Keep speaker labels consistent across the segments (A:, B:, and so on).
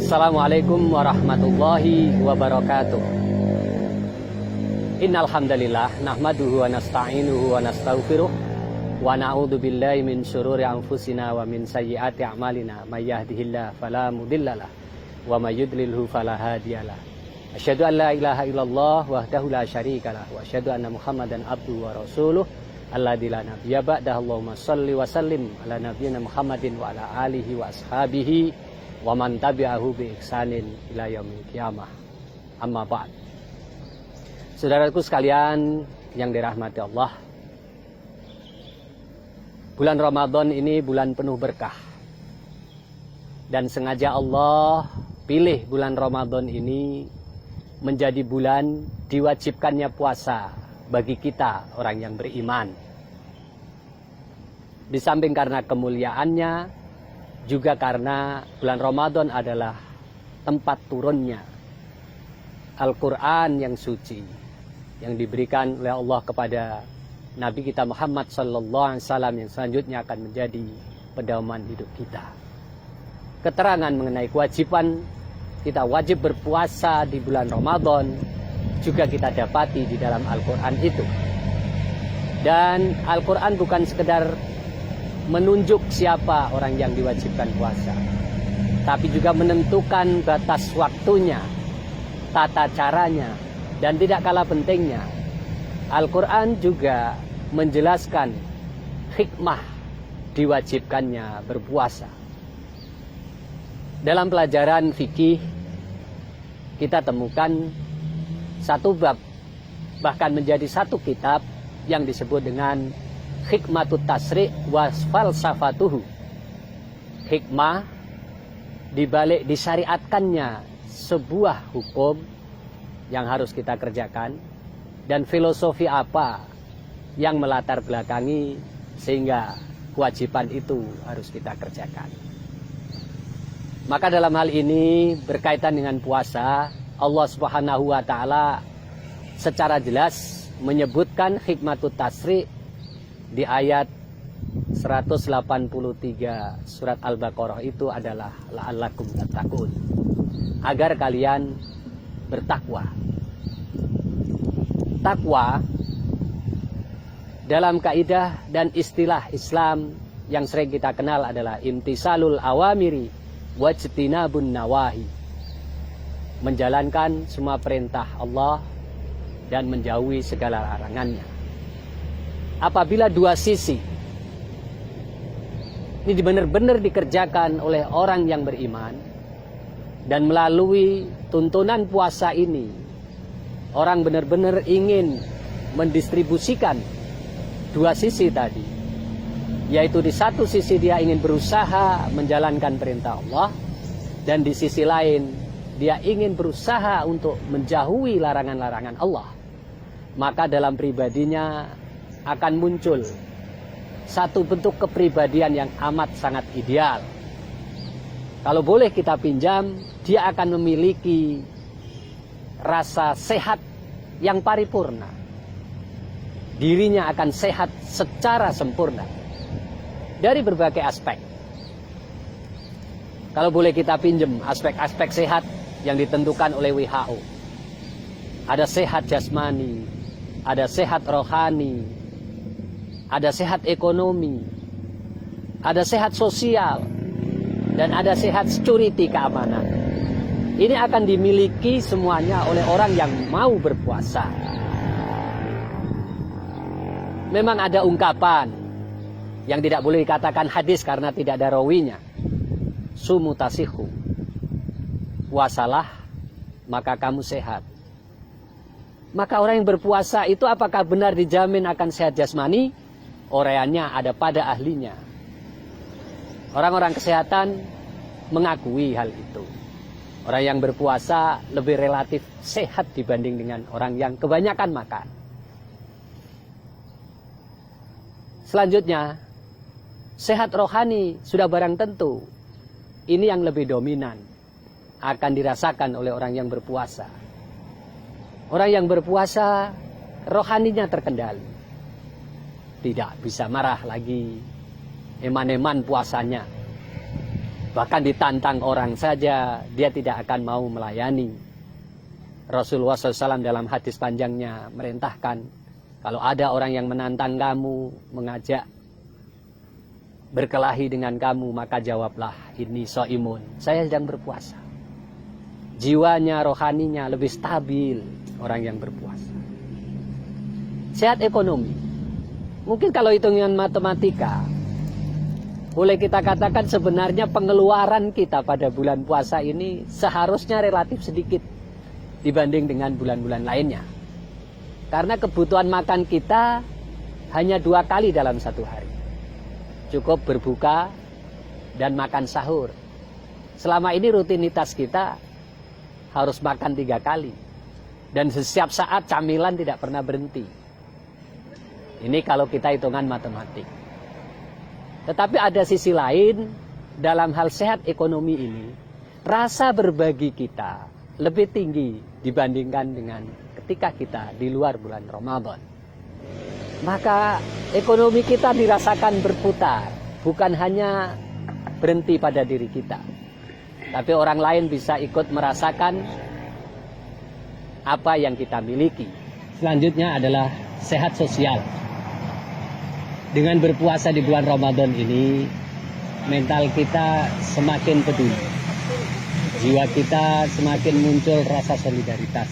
A: Assalamualaikum warahmatullahi wabarakatuh. Innal hamdalillah nahmaduhu wa nasta'inuhu wa nastaghfiruh wa na'udzu billahi min syururi anfusina wa min sayyiati a'malina may yahdihillahu fala mudhillalah wa may yudlilhu fala hadiyalah. Asyhadu an la ilaha illallah wahdahu la syarikalah wa asyhadu anna Muhammadan abduhu wa rasuluh alladzi la nabiyya ba'dahu. Allahumma shalli wa sallim ala nabiyyina Muhammadin wa ala alihi wa ashabihi wa man tabi'ahu bi ihsanin ila yaumil qiyamah. Amma ba'd. Saudaraku sekalian yang dirahmati Allah, bulan Ramadan ini bulan penuh berkah. Dan sengaja Allah pilih bulan Ramadan ini menjadi bulan diwajibkannya puasa bagi kita orang yang beriman. Di samping karena kemuliaannya, juga karena bulan Ramadan adalah tempat turunnya Al-Quran yang suci yang diberikan oleh Allah kepada Nabi kita Muhammad SAW yang selanjutnya akan menjadi pedoman hidup kita. Keterangan mengenai kewajiban kita wajib berpuasa di bulan Ramadan juga kita dapati di dalam Al-Quran itu. Dan Al-Quran bukan sekedar menunjuk siapa orang yang diwajibkan puasa, tapi juga menentukan batas waktunya, tata caranya, dan tidak kalah pentingnya, Al-Quran juga menjelaskan hikmah diwajibkannya berpuasa. Dalam pelajaran fikih kita temukan satu bab, bahkan menjadi satu kitab yang disebut dengan Hikmatut Tasri' wa Falsafatuhu. Hikmah dibalik disyariatkannya sebuah hukum yang harus kita kerjakan, dan filosofi apa yang melatar belakangi sehingga kewajiban itu harus kita kerjakan. Maka dalam hal ini berkaitan dengan puasa, Allah Subhanahu wa taala secara jelas menyebutkan hikmatut tasri' di ayat 183 surat Al-Baqarah itu adalah la'allakum tattaqun, agar kalian bertakwa. Takwa dalam kaidah dan istilah Islam yang sering kita kenal adalah imtisalul awamiri wajtinabun nawahi, menjalankan semua perintah Allah dan menjauhi segala larangannya. Apabila dua sisi ini benar-benar dikerjakan oleh orang yang beriman, dan melalui tuntunan puasa ini orang benar-benar ingin mendistribusikan dua sisi tadi, yaitu di satu sisi dia ingin berusaha menjalankan perintah Allah, dan di sisi lain dia ingin berusaha untuk menjauhi larangan-larangan Allah, maka dalam pribadinya akan muncul satu bentuk kepribadian yang amat sangat ideal. Kalau boleh kita pinjam, dia akan memiliki rasa sehat yang paripurna. Dirinya akan sehat secara sempurna dari berbagai aspek. Kalau boleh kita pinjam aspek-aspek sehat yang ditentukan oleh WHO. Ada sehat jasmani, ada sehat rohani, ada sehat ekonomi, ada sehat sosial, dan ada sehat security, keamanan. Ini akan dimiliki semuanya oleh orang yang mau berpuasa. Memang ada ungkapan yang tidak boleh dikatakan hadis karena tidak ada rawinya. Sumu tasihu, puasalah maka kamu sehat. Maka orang yang berpuasa itu apakah benar dijamin akan sehat jasmani? Orangnya ada pada ahlinya. Orang-orang kesehatan mengakui hal itu. Orang yang berpuasa lebih relatif sehat dibanding dengan orang yang kebanyakan makan. Selanjutnya, sehat rohani sudah barang tentu. Ini yang lebih dominan, akan dirasakan oleh orang yang berpuasa. Orang yang berpuasa rohaninya terkendali. Tidak bisa marah lagi, eman-eman puasanya. Bahkan ditantang orang saja, dia tidak akan mau melayani. Rasulullah SAW dalam hadis panjangnya merintahkan, kalau ada orang yang menantang kamu, mengajak berkelahi dengan kamu, maka jawablah, ini so'imun, saya sedang berpuasa. Jiwanya, rohaninya lebih stabil orang yang berpuasa. Sehat ekonomi. Mungkin kalau hitungan matematika, boleh kita katakan sebenarnya pengeluaran kita pada bulan puasa ini seharusnya relatif sedikit dibanding dengan bulan-bulan lainnya. Karena kebutuhan makan kita hanya 2 kali dalam satu hari. Cukup berbuka dan makan sahur. Selama ini rutinitas kita harus makan 3 kali. Dan setiap saat camilan tidak pernah berhenti. Ini kalau kita hitungan matematik. Tetapi ada sisi lain, dalam hal sehat ekonomi ini, rasa berbagi kita lebih tinggi dibandingkan dengan ketika kita di luar bulan Ramadan. Maka ekonomi kita dirasakan berputar, bukan hanya berhenti pada diri kita. Tapi orang lain bisa ikut merasakan apa yang kita miliki. Selanjutnya adalah sehat sosial. Dengan berpuasa di bulan Ramadan ini, mental kita semakin peduli. Jiwa kita semakin muncul rasa solidaritas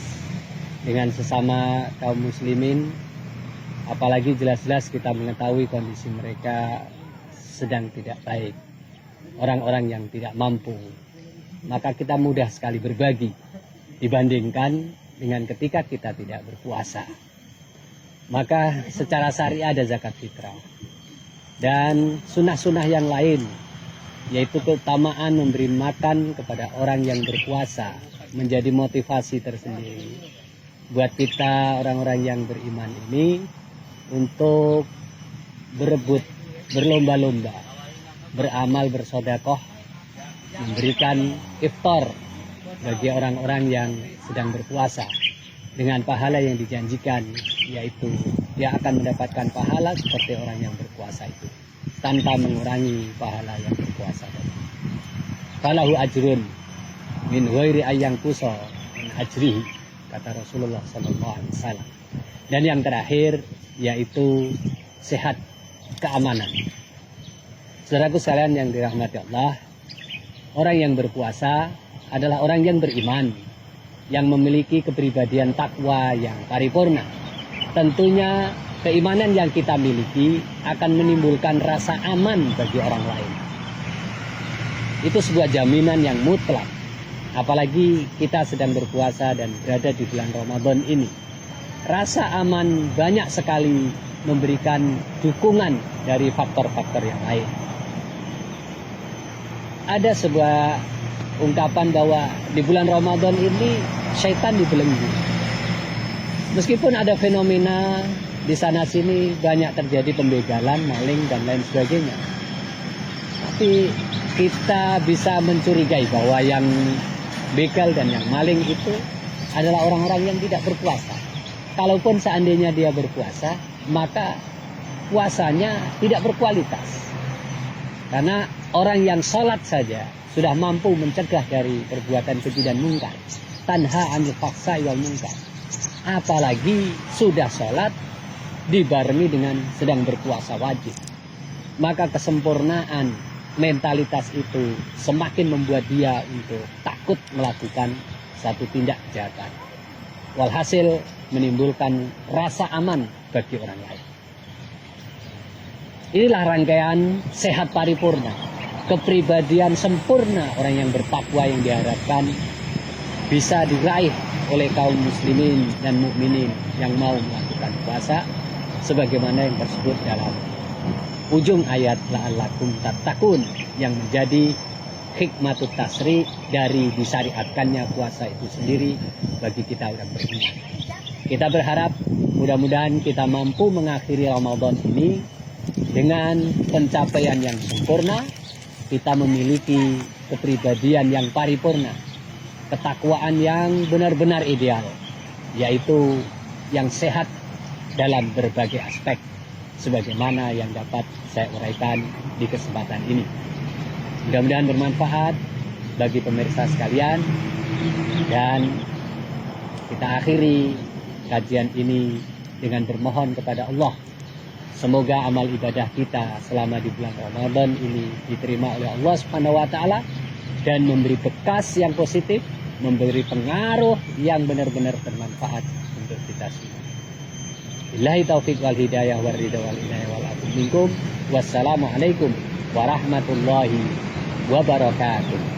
A: dengan sesama kaum muslimin. Apalagi jelas-jelas kita mengetahui kondisi mereka sedang tidak baik. Orang-orang yang tidak mampu. Maka kita mudah sekali berbagi dibandingkan dengan ketika kita tidak berpuasa. Maka secara syariah ada zakat fitrah dan sunnah-sunnah yang lain, yaitu keutamaan memberi makan kepada orang yang berpuasa menjadi motivasi tersendiri buat kita orang-orang yang beriman ini untuk berebut, berlomba-lomba, beramal, bersodakoh, memberikan iftar bagi orang-orang yang sedang berpuasa dengan pahala yang dijanjikan, yaitu dia akan mendapatkan pahala seperti orang yang berpuasa itu tanpa mengurangi pahala yang berpuasa tadi. Falahu ajrun min ghairi ayyang kuso min ajrihi, kata Rasulullah SAW. Dan yang terakhir yaitu sehat keamanan. Saudaraku sekalian yang dirahmati Allah, orang yang berpuasa adalah orang yang beriman, yang memiliki kepribadian takwa yang paripurna. Tentunya keimanan yang kita miliki akan menimbulkan rasa aman bagi orang lain. Itu sebuah jaminan yang mutlak. Apalagi kita sedang berpuasa dan berada di bulan Ramadan ini. Rasa aman banyak sekali memberikan dukungan dari faktor-faktor yang lain. Ada sebuah ungkapan bahwa di bulan Ramadan ini syaitan dibelenggu. Meskipun ada fenomena di sana sini banyak terjadi pembegalan, maling dan lain sebagainya, tapi kita bisa mencurigai bahwa yang begal dan yang maling itu adalah orang-orang yang tidak berpuasa. Kalaupun seandainya dia berpuasa, maka puasanya tidak berkualitas. Karena orang yang sholat saja sudah mampu mencegah dari perbuatan keji dan mungkar. Tanha anil faksa wal mungkar. Apalagi sudah sholat dibarengi dengan sedang berpuasa wajib. Maka kesempurnaan mentalitas itu semakin membuat dia untuk takut melakukan satu tindak kejahatan. Walhasil menimbulkan rasa aman bagi orang lain. Inilah rangkaian sehat paripurna, kepribadian sempurna orang yang bertakwa yang diharapkan bisa diraih oleh kaum muslimin dan mukminin yang mau melakukan puasa, sebagaimana yang tersebut dalam ujung ayat la'allakum tattaqun, yang menjadi hikmatut tasri dari disyariatkannya puasa itu sendiri bagi kita orang beriman. Kita berharap mudah-mudahan kita mampu mengakhiri Ramadan ini dengan pencapaian yang sempurna. Kita memiliki kepribadian yang paripurna, ketakwaan yang benar-benar ideal, yaitu yang sehat dalam berbagai aspek, sebagaimana yang dapat saya uraikan di kesempatan ini. Mudah-mudahan bermanfaat bagi pemirsa sekalian, dan kita akhiri kajian ini dengan bermohon kepada Allah, semoga amal ibadah kita selama di bulan Ramadan ini diterima oleh Allah Subhanahu wa taala dan memberi bekas yang positif, memberi pengaruh yang benar-benar bermanfaat untuk kita semua. Billahi taufiq wal hidayah wal ridha wal inayah wal afu minkum. Wassalamualaikum warahmatullahi wabarakatuh.